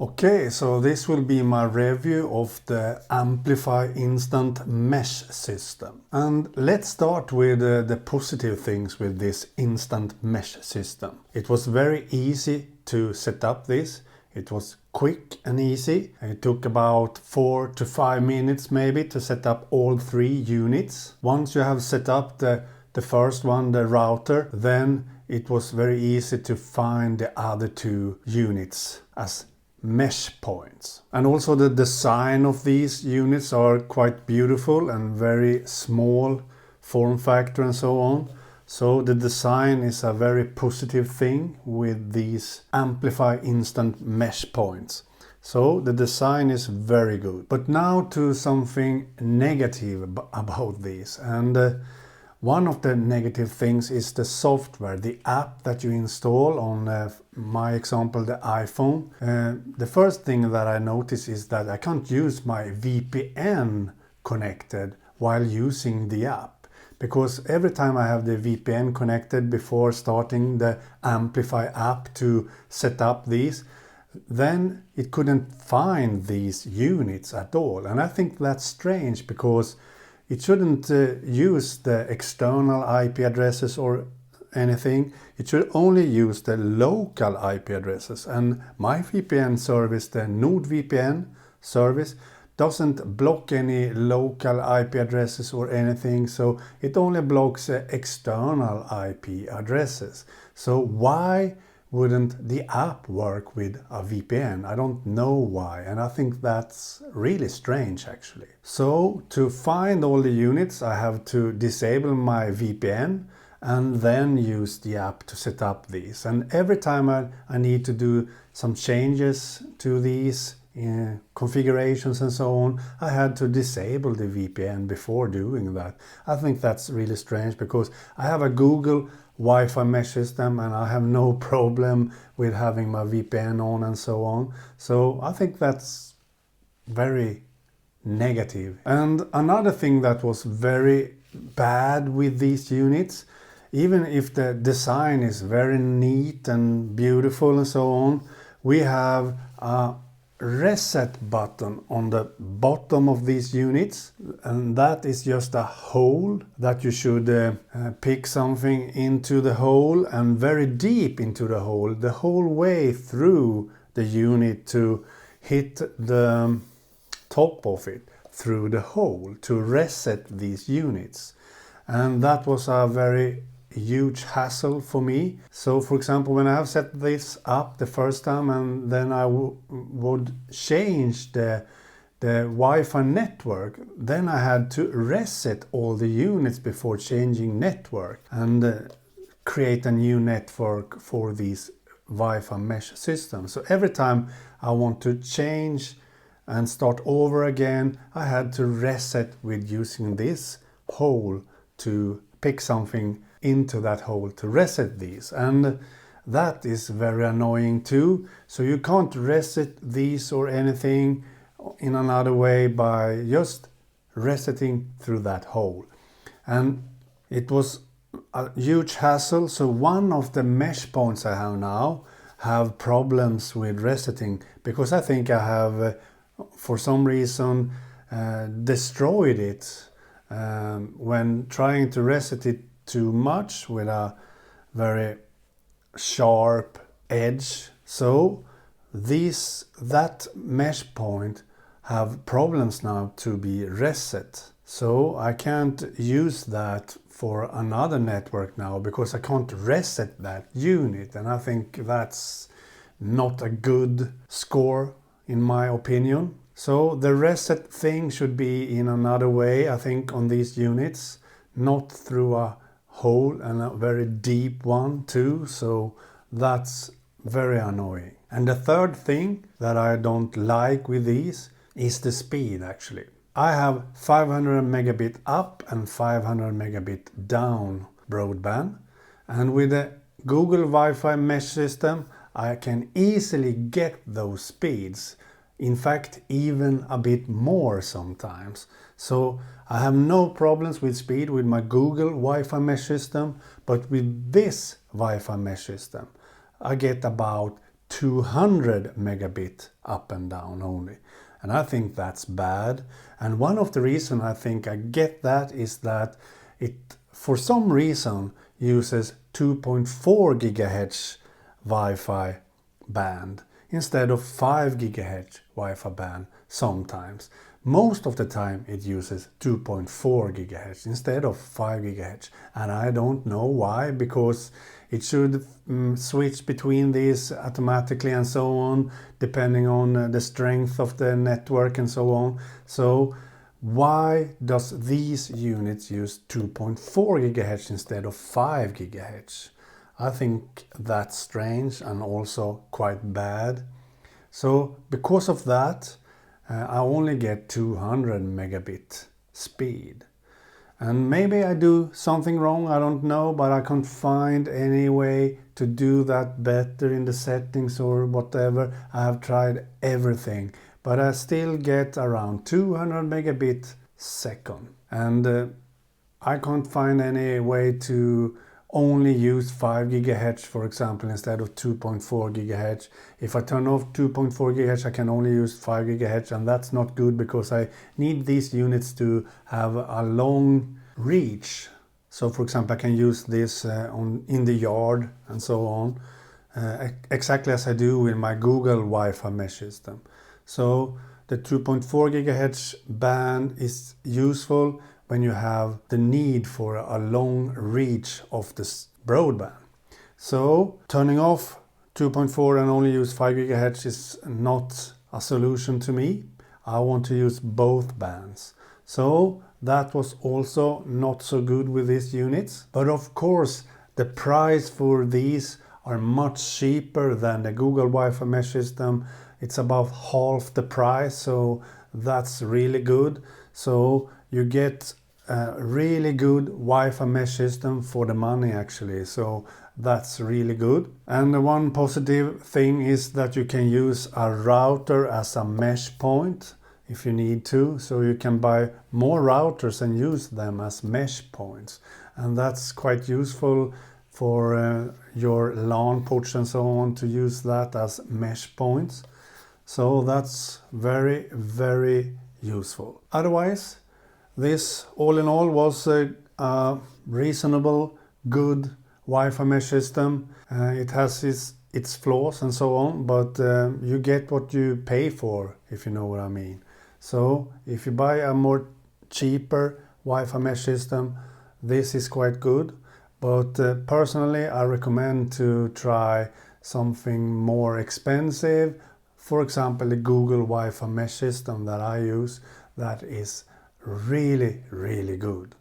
Okay, so this will be my review of the Amplifi Instant Mesh system. And let's start with the positive things with this Instant Mesh system. It was very easy to set up this. It was quick and easy. It took about 4 to 5 minutes maybe to set up all 3 units. Once you have set up the first one, the router, then it was very easy to find the other 2 units as mesh points. And also the design of these units are quite beautiful and very small form factor and so on. So the design is a very positive thing with these Amplifi Instant Mesh points. So the design is very good. But now to something negative about these. And one of the negative things is the software, the app that you install on, my example, the iPhone. The first thing that I notice is that I can't use my VPN connected while using the app. Because every time I have the VPN connected before starting the Amplifi app to set up these, then it couldn't find these units at all. And I think that's strange because it shouldn't use the external IP addresses or anything. It should only use the local IP addresses. And my VPN service, the NordVPN service, doesn't block any local IP addresses or anything. So it only blocks external IP addresses. So why wouldn't the app work with a VPN? I don't know why, and I think that's really strange actually. So to find all the units I have to disable my VPN and then use the app to set up these. And every time I need to do some changes to these configurations and so on, I had to disable the VPN before doing that. I think that's really strange because I have a Google Wi-Fi mesh system and I have no problem with having my VPN on and so on. So I think that's very negative. And another thing that was very bad with these units, even if the design is very neat and beautiful and so on, we have a reset button on the bottom of these units, and that is just a hole that you should pick something into the hole and very deep into the whole way through the unit to hit the top of it through the hole to reset these units. And that was a very huge hassle for me. So for example, when I have set this up the first time and then I would change the Wi-Fi network, then I had to reset all the units before changing network and create a new network for these Wi-Fi mesh systems. So every time I want to change and start over again, I had to reset with using this hole to pick something into that hole to reset these, and that is very annoying too. So you can't reset these or anything in another way by just resetting through that hole, and it was a huge hassle. So one of the mesh points I have now have problems with resetting because I think I have for some reason destroyed it when trying to reset it too much with a very sharp edge. So that mesh point have problems now to be reset. So I can't use that for another network now because I can't reset that unit, and I think that's not a good score in my opinion. So the reset thing should be in another way, I think, on these units, not through a hole, and a very deep one too. So that's very annoying. And the third thing that I don't like with these is the speed actually. I have 500 megabit up and 500 megabit down broadband, and with the Google Wi-Fi mesh system I can easily get those speeds. In fact, even a bit more sometimes. So I have no problems with speed with my Google Wi-Fi mesh system, but with this Wi-Fi mesh system I get about 200 megabit up and down only. And I think that's bad. And one of the reasons I think I get that is that it, for some reason, uses 2.4 gigahertz Wi-Fi band instead of 5 gigahertz Wi-Fi band sometimes. Most of the time it uses 2.4 gigahertz instead of 5 gigahertz. And I don't know why, because it should switch between these automatically and so on, depending on the strength of the network and so on. So why does these units use 2.4 gigahertz instead of 5 gigahertz? I think that's strange and also quite bad. So because of that, I only get 200 megabit speed. And maybe I do something wrong, I don't know, but I can't find any way to do that better in the settings or whatever. I have tried everything, but I still get around 200 megabit second. And I can't find any way to only use 5 gigahertz, for example, instead of 2.4 gigahertz. If I turn off 2.4 gigahertz, I can only use 5 gigahertz, and that's not good because I need these units to have a long reach. So, for example, I can use this in the yard and so on, exactly as I do with my Google Wi-Fi mesh system. So the 2.4 gigahertz band is useful when you have the need for a long reach of this broadband. So turning off 2.4 and only use 5 gigahertz is not a solution to me. I want to use both bands. So that was also not so good with these units. But of course, the price for these are much cheaper than the Google Wi-Fi mesh system. It's about half the price, so that's really good. So you get a really good Wi-Fi mesh system for the money actually, so that's really good. And the one positive thing is that you can use a router as a mesh point if you need to, so you can buy more routers and use them as mesh points, and that's quite useful for your LAN ports and so on, to use that as mesh points. So that's very, very useful. Otherwise, this all in all was a reasonable, good Wi-Fi mesh system. It has its flaws and so on, but you get what you pay for, if you know what I mean. So if you buy a more cheaper Wi-Fi mesh system, this is quite good. But personally, I recommend to try something more expensive. For example, the Google Wi-Fi mesh system that I use, that is really, really good.